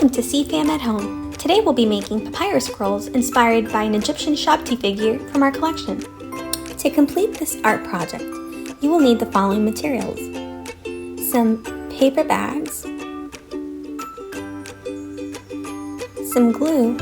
Welcome to CFAM at Home. Today we'll be making papyrus scrolls inspired by an Egyptian shabti figure from our collection. To complete this art project, you will need the following materials: some paper bags, some glue,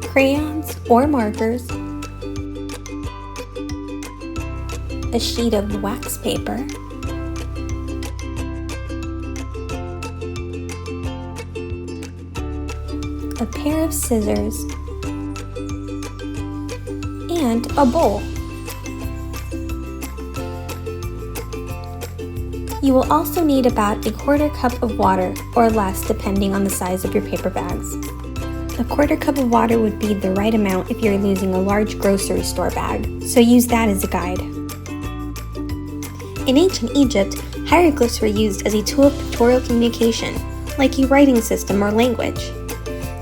crayons or markers, a sheet of wax paper, a pair of scissors, and a bowl. You will also need about a quarter cup of water or less depending on the size of your paper bags. A quarter cup of water would be the right amount if you're using a large grocery store bag, so use that as a guide. In ancient Egypt, hieroglyphs were used as a tool of pictorial communication, like a writing system or language.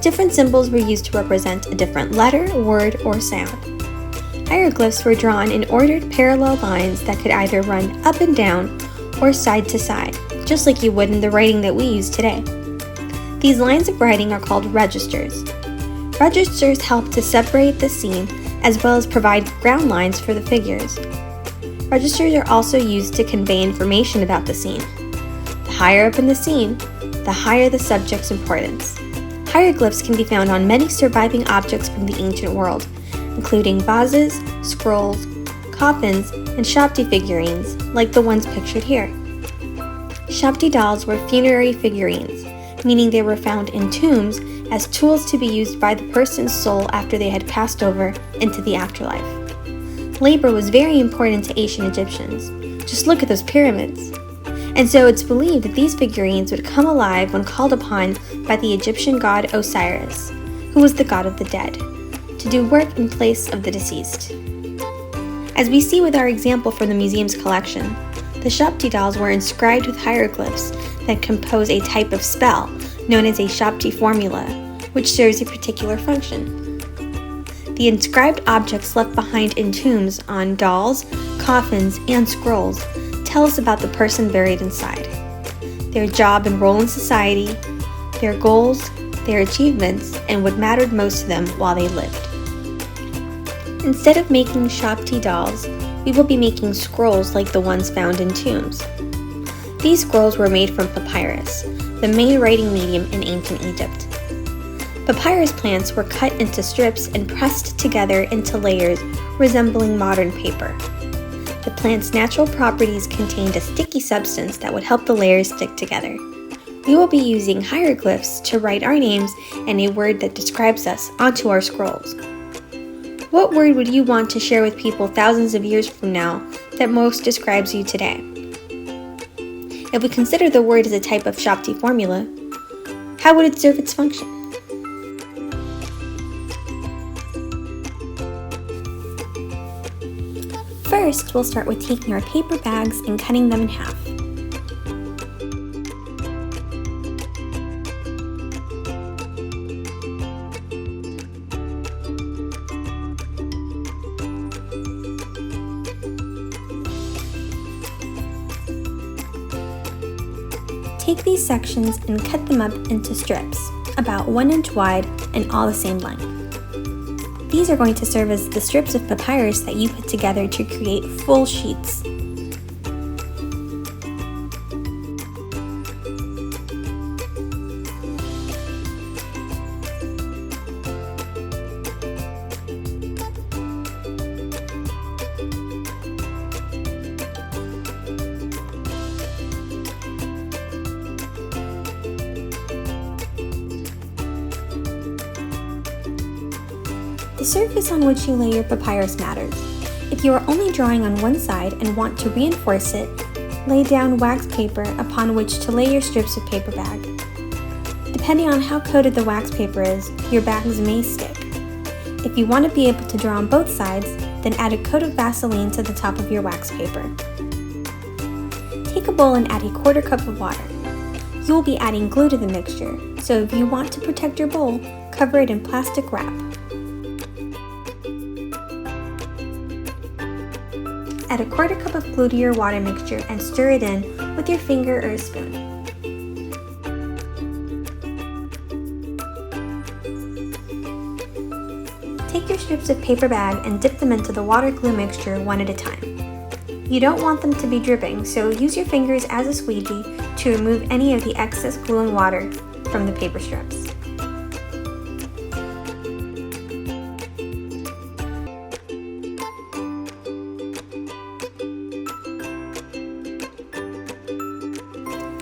Different symbols were used to represent a different letter, word, or sound. Hieroglyphs were drawn in ordered parallel lines that could either run up and down or side to side, just like you would in the writing that we use today. These lines of writing are called registers. Registers help to separate the scene as well as provide ground lines for the figures. Registers are also used to convey information about the scene. The higher up in the scene, the higher the subject's importance. Hieroglyphs can be found on many surviving objects from the ancient world, including vases, scrolls, coffins, and shabti figurines, like the ones pictured here. Shabti dolls were funerary figurines, meaning they were found in tombs as tools to be used by the person's soul after they had passed over into the afterlife. Labor was very important to ancient Egyptians. Just look at those pyramids. And so it's believed that these figurines would come alive when called upon by the Egyptian god Osiris, who was the god of the dead, to do work in place of the deceased. As we see with our example from the museum's collection, the shabti dolls were inscribed with hieroglyphs that compose a type of spell known as a shabti formula, which serves a particular function. The inscribed objects left behind in tombs on dolls, coffins, and scrolls tell us about the person buried inside, their job and role in society, their goals, their achievements, and what mattered most to them while they lived. Instead of making shabti dolls, we will be making scrolls like the ones found in tombs. These scrolls were made from papyrus, the main writing medium in ancient Egypt. Papyrus plants were cut into strips and pressed together into layers resembling modern paper. The plant's natural properties contained a sticky substance that would help the layers stick together. We will be using hieroglyphs to write our names and a word that describes us onto our scrolls. What word would you want to share with people thousands of years from now that most describes you today? If we consider the word as a type of shabti formula, how would it serve its function? First, we'll start with taking our paper bags and cutting them in half. Take these sections and cut them up into strips, about 1 inch wide and all the same length. These are going to serve as the strips of papyrus that you put together to create full sheets. The surface on which you lay your papyrus matters. If you are only drawing on one side and want to reinforce it, lay down wax paper upon which to lay your strips of paper bag. Depending on how coated the wax paper is, your bags may stick. If you want to be able to draw on both sides, then add a coat of vaseline to the top of your wax paper. Take a bowl and add a quarter cup of water. You will be adding glue to the mixture, so if you want to protect your bowl, cover it in plastic wrap. Add a quarter cup of glue to your water mixture and stir it in with your finger or a spoon. Take your strips of paper bag and dip them into the water glue mixture one at a time. You don't want them to be dripping, so use your fingers as a squeegee to remove any of the excess glue and water from the paper strips.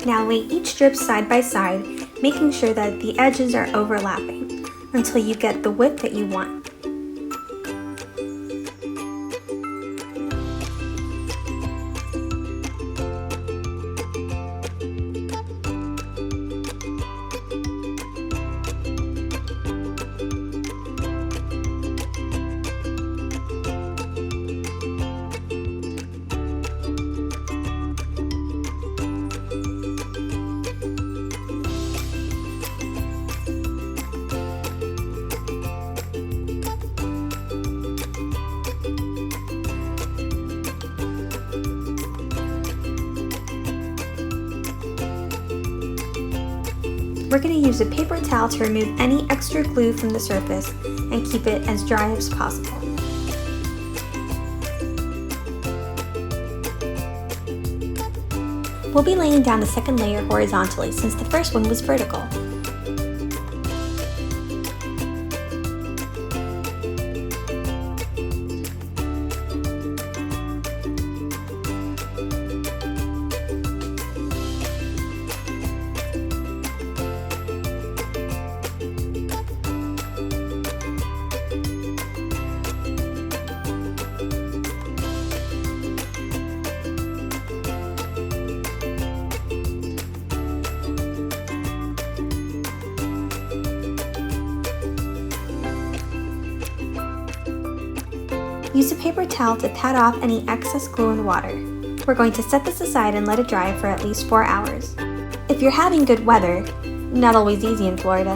Now lay each strip side by side, making sure that the edges are overlapping until you get the width that you want. We're going to use a paper towel to remove any extra glue from the surface and keep it as dry as possible. We'll be laying down the second layer horizontally since the first one was vertical. Use a paper towel to pat off any excess glue and water. We're going to set this aside and let it dry for at least 4 hours. If you're having good weather, not always easy in Florida,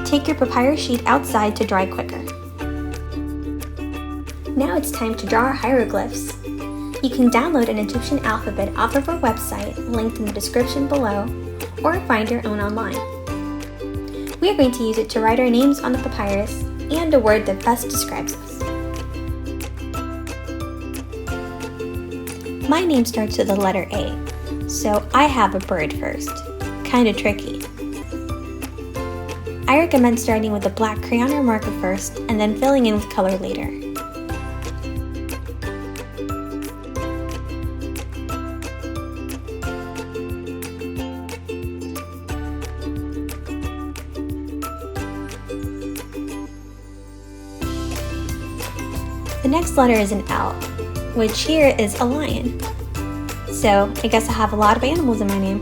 take your papyrus sheet outside to dry quicker. Now it's time to draw our hieroglyphs. You can download an Egyptian alphabet off of our website, linked in the description below, or find your own online. We are going to use it to write our names on the papyrus and a word that best describes us. My name starts with the letter A, so I have a bird first. Kinda tricky. I recommend starting with a black crayon or marker first, and then filling in with color later. The next letter is an L, which here is a lion. So I guess I have a lot of animals in my name.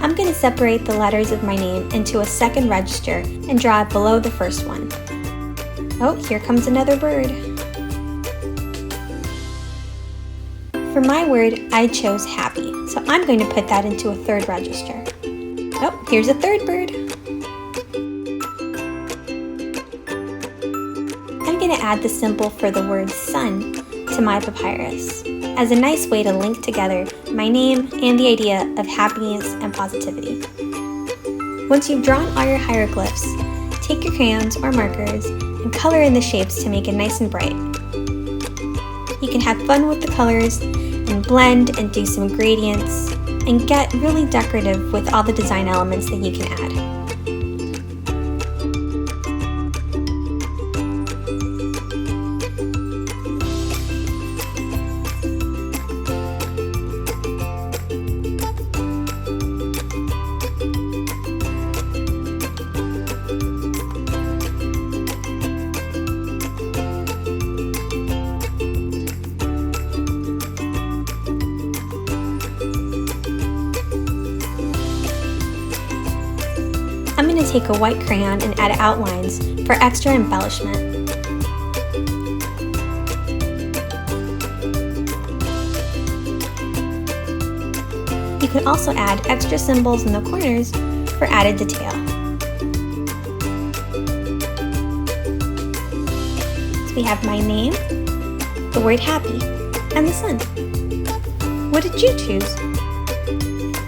I'm going to separate the letters of my name into a second register and draw it below the first one. Oh, here comes another bird. For my word, I chose happy, so I'm going to put that into a third register. Oh, here's a third bird. I'm going to add the symbol for the word sun to my papyrus as a nice way to link together my name and the idea of happiness and positivity. Once you've drawn all your hieroglyphs, take your crayons or markers and color in the shapes to make it nice and bright. You can have fun with the colors and blend and do some gradients and get really decorative with all the design elements that you can add. I'm going to take a white crayon and add outlines for extra embellishment. You can also add extra symbols in the corners for added detail. So we have my name, the word happy, and the sun. What did you choose?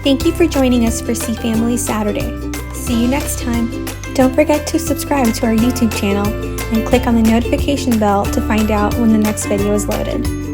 Thank you for joining us for CFAMily Saturday. See you next time. Don't forget to subscribe to our YouTube channel and click on the notification bell to find out when the next video is loaded.